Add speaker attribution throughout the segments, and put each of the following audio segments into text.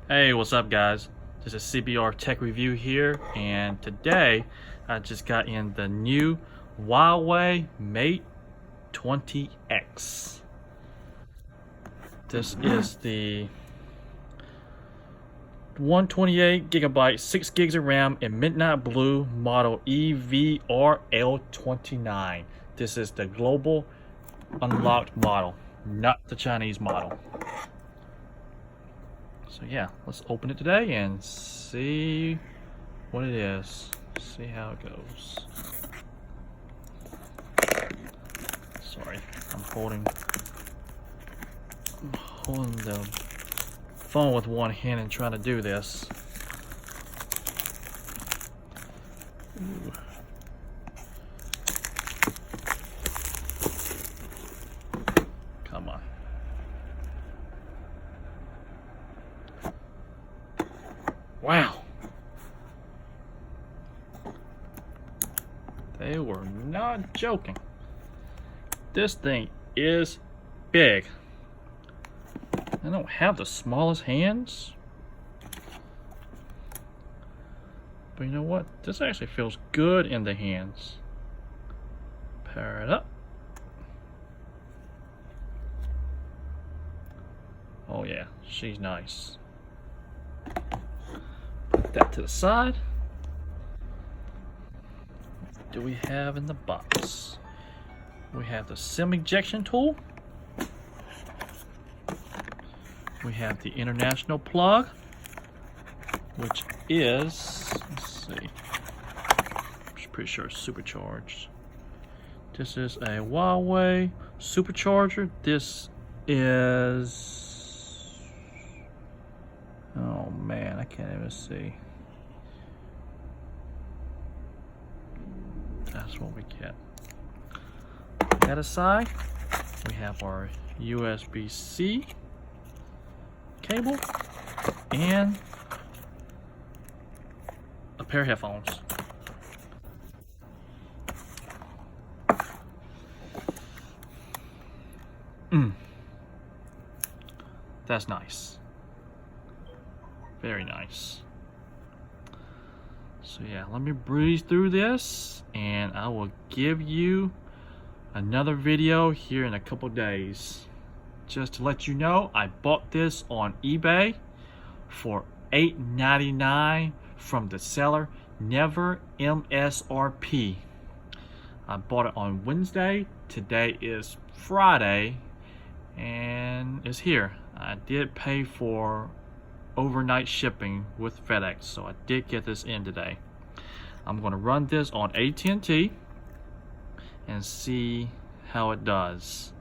Speaker 1: Hey, what's up guys? This is CBR Tech Review here, and today I just got in the new Huawei Mate 20X. This is the 128GB, 6 gigs of RAM in midnight blue model EVR-L29. This is the global unlocked model, not the Chinese model. So yeah, let's open it today and see what it is. See how it goes. Sorry, I'm holding the phone with one hand and trying to do this. Ooh. Come on. Wow. They were not joking. This thing is big. I don't have the smallest hands. But you know what? This actually feels good in the hands. Pair it up. Oh yeah, she's nice. Put that to the side. What do we have in the box? We have the SIM ejection tool. We have the international plug, which is, let's see, I'm pretty sure it's supercharged. This is a Huawei supercharger. This is, oh man, I can't even see. That's what we get. That aside, we have our USB-C cable and a pair of headphones. That's nice. Very nice. So yeah, let me breeze through this and I will give you another video here in a couple days. Just to let you know, I bought this on eBay for $8.99 from the seller, never MSRP. I bought it on Wednesday. Today is Friday and it's here. I did pay for overnight shipping with FedEx, so I did get this in today. I'm going to run this on AT&T and see how it does.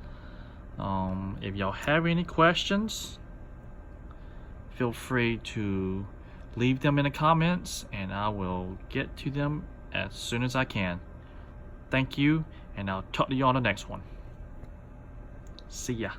Speaker 1: If y'all have any questions, feel free to leave them in the comments and I will get to them as soon as I can. Thank you, and I'll talk to you on the next one. See ya.